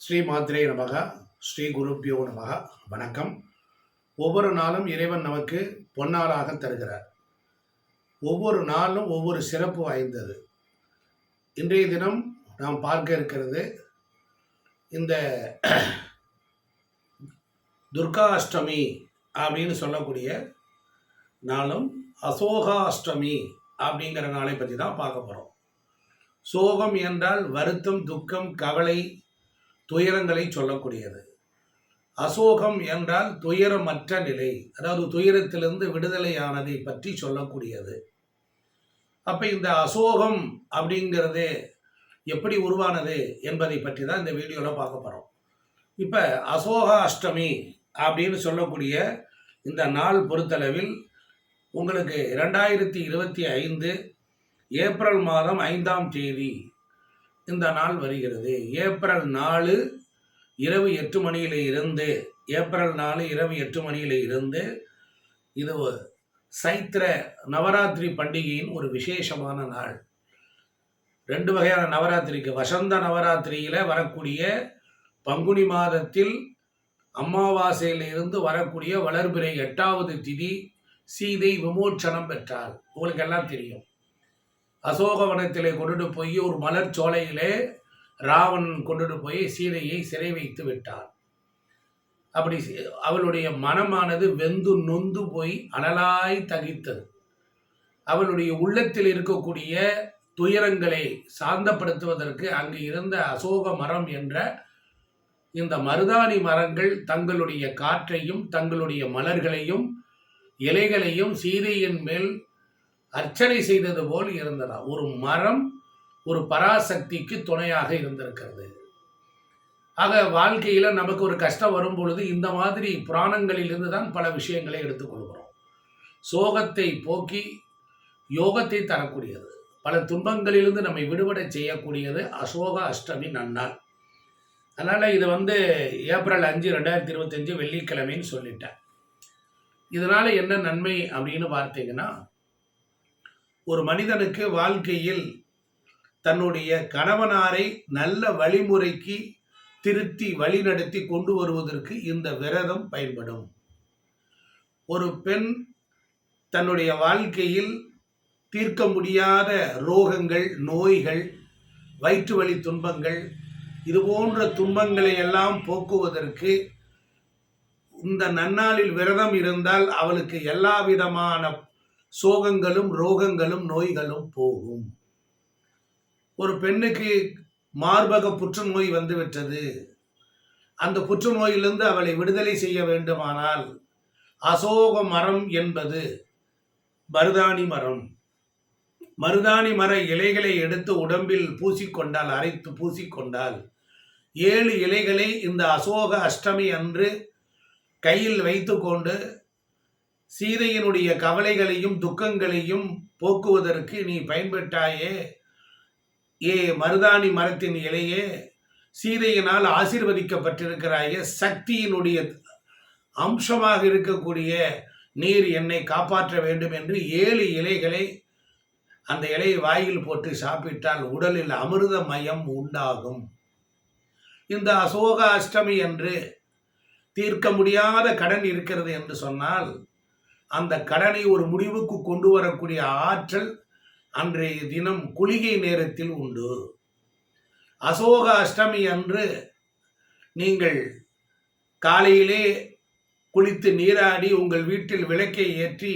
ஸ்ரீ மாத்ரே நமக, ஸ்ரீ குருப்பியோ நமக. வணக்கம். ஒவ்வொரு நாளும் இறைவன் நமக்கு பொன்னாளாக தருகிறார். ஒவ்வொரு நாளும் ஒவ்வொரு சிறப்பு வாய்ந்தது. இன்றைய தினம் நாம் பார்க்க இருக்கிறது இந்த துர்கா அஷ்டமி அப்படின்னு சொல்லக்கூடிய நாளும் அசோகாஷ்டமி அப்படிங்கிற நாளை பற்றி தான் பார்க்க போகிறோம். சோகம் என்றால் வருத்தம், துக்கம், கவலை, துயரங்களை சொல்லக்கூடியது. அசோகம் என்றால் துயரமற்ற நிலை, அதாவது துயரத்திலிருந்து விடுதலையானதை பற்றி சொல்லக்கூடியது. அப்போ இந்த அசோகம் அப்படிங்கிறது எப்படி உருவானது என்பதை பற்றி தான் இந்த வீடியோவில் பார்க்க போகிறோம். இப்போ அசோக அஷ்டமி அப்படின்னு சொல்லக்கூடிய இந்த நாள் பொறுத்தளவில் உங்களுக்கு 2025 ஏப்ரல் மாதம் 5ஆம் தேதி இந்த நாள் வருகிறது. ஏப்ரல் 4 இரவு 8 மணியில் இருந்து ஏப்ரல் 4 இரவு 8 மணியில் இருந்து இது சைத்திர நவராத்திரி பண்டிகையின் ஒரு விசேஷமான நாள். 2 வகையான நவராத்திரிக்கு, வசந்த நவராத்திரியில் வரக்கூடிய பங்குனி மாதத்தில் அமாவாசையில் இருந்து வரக்கூடிய வளர்பிறை 8வது திதி சீதை விமோச்சனம் பெற்றாள். உங்களுக்கு எல்லாம் தெரியும். அசோகவனத்திலே கொண்டுட்டு போய் ஒரு மலர் சோலையிலே ராவணன் கொண்டுட்டு போய் சீதையை சிறை வைத்து விட்டான். அப்படி அவளுடைய மனமானது வெந்து நொந்து போய் அனலாய் தகித்தது. அவளுடைய உள்ளத்தில் இருக்கக்கூடிய துயரங்களை சாந்தப்படுத்துவதற்கு அங்கு இருந்த அசோக மரம் என்ற இந்த மருதாணி மரங்கள் தங்களுடைய காற்றையும் தங்களுடைய மலர்களையும் இலைகளையும் சீதையின் மேல் அர்ச்சனை செய்தது போல் இருந்ததா. ஒரு மரம் ஒரு பராசக்திக்கு துணையாக இருந்திருக்கிறது. ஆக வாழ்க்கையில் நமக்கு ஒரு கஷ்டம் வரும் பொழுது இந்த மாதிரி புராணங்களிலிருந்து தான் பல விஷயங்களை எடுத்துக்கொள்கிறோம். சோகத்தை போக்கி யோகத்தை தரக்கூடியது, பல துன்பங்களிலிருந்து நம்மை விடுபட செய்யக்கூடியது அசோக அஷ்டமி நன்னாள். அதனால் இது ஏப்ரல் 5 2025 வெள்ளிக்கிழமைன்னு சொல்லிட்டேன். இதனால் என்ன நன்மை அப்படின்னு பார்த்தீங்கன்னா, ஒரு மனிதனுக்கு வாழ்க்கையில் தன்னுடைய கணவனாரை நல்ல வழிமுறைக்கு திருத்தி வழிநடத்தி கொண்டு வருவதற்கு இந்த விரதம் பயன்படும். ஒரு பெண் தன்னுடைய வாழ்க்கையில் தீர்க்க முடியாத ரோகங்கள், நோய்கள், வயிற்று வலி துன்பங்கள், இது போன்ற துன்பங்களை எல்லாம் போக்குவதற்கு இந்த நன்னாளில் விரதம் இருந்தால் அவளுக்கு எல்லா விதமான சோகங்களும் ரோகங்களும் நோய்களும் போகும். ஒரு பெண்ணுக்கு மார்பக புற்றுநோய் வந்துவிட்டது. அந்த புற்றுநோயிலிருந்து அவளை விடுதலை செய்ய வேண்டுமானால் அசோக மரம் என்பது மருதாணி மரம். மருதாணி மர இலைகளை எடுத்து உடம்பில் பூசிக்கொண்டால், அரைத்து பூசிக்கொண்டால் 7 இலைகளை இந்த அசோக அஷ்டமி அன்று கையில் வைத்து கொண்டு சீதையினுடைய கவலைகளையும் துக்கங்களையும் போக்குவதற்கு நீ பயன்பட்டாயே, மருதாணி மரத்தின் இலையே, சீதையினால் ஆசீர்வதிக்கப்பட்டிருக்கிறாயே, சக்தியினுடைய அம்சமாக இருக்கக்கூடிய நீர் என்னை காப்பாற்ற வேண்டும் என்று 7 இலைகளை அந்த இலையை வாயில் போட்டு சாப்பிட்டால் உடலில் அமிர்தமயம் உண்டாகும். இந்த அசோக அஷ்டமி என்று தீர்க்க முடியாத கடன் இருக்கிறது என்று சொன்னால் அந்த கடனை ஒரு முடிவுக்கு கொண்டு வரக்கூடிய ஆற்றல் அன்றைய தினம் குளிகை நேரத்தில் உண்டு. அசோக அஷ்டமி அன்று நீங்கள் காலையிலே குளித்து நீராடி உங்கள் வீட்டில் விளக்கை ஏற்றி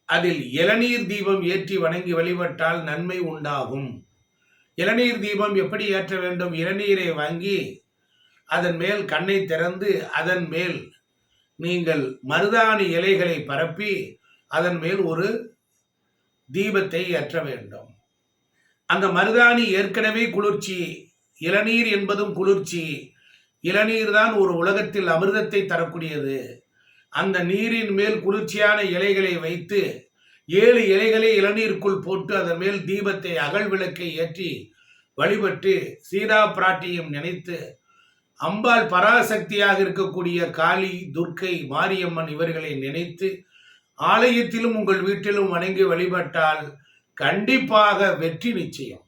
அதில் இளநீர் தீபம் ஏற்றி வணங்கி வழிபட்டால் நன்மை உண்டாகும். இளநீர் தீபம் எப்படி ஏற்ற வேண்டும்? இளநீரை வாங்கி அதன் மேல் கண்ணை திறந்து அதன் மேல் நீங்கள் மருதாணி இலைகளை பரப்பி அதன் மேல் ஒரு தீபத்தை ஏற்ற வேண்டும். அந்த மருதாணி ஏற்கனவே குளிர்ச்சி, இளநீர் என்பதும் குளிர்ச்சி. இளநீர் தான் ஒரு உலகத்தில் அமிர்தத்தை தரக்கூடியது. அந்த நீரின் மேல் குளிர்ச்சியான இலைகளை வைத்து 7 இலைகளை இளநீருக்குள் போட்டு அதன் மேல் தீபத்தை, அகல் விளக்கை ஏற்றி வழிபட்டு சீதா பிராட்டியும் நினைத்து அம்பாள் பராசக்தியாக இருக்கக்கூடிய காளி, துர்க்கை, மாரியம்மன் இவர்களை நினைத்து ஆலயத்திலும் உங்கள் வீட்டிலும் வணங்கி வழிபட்டால் கண்டிப்பாக வெற்றி நிச்சயம்.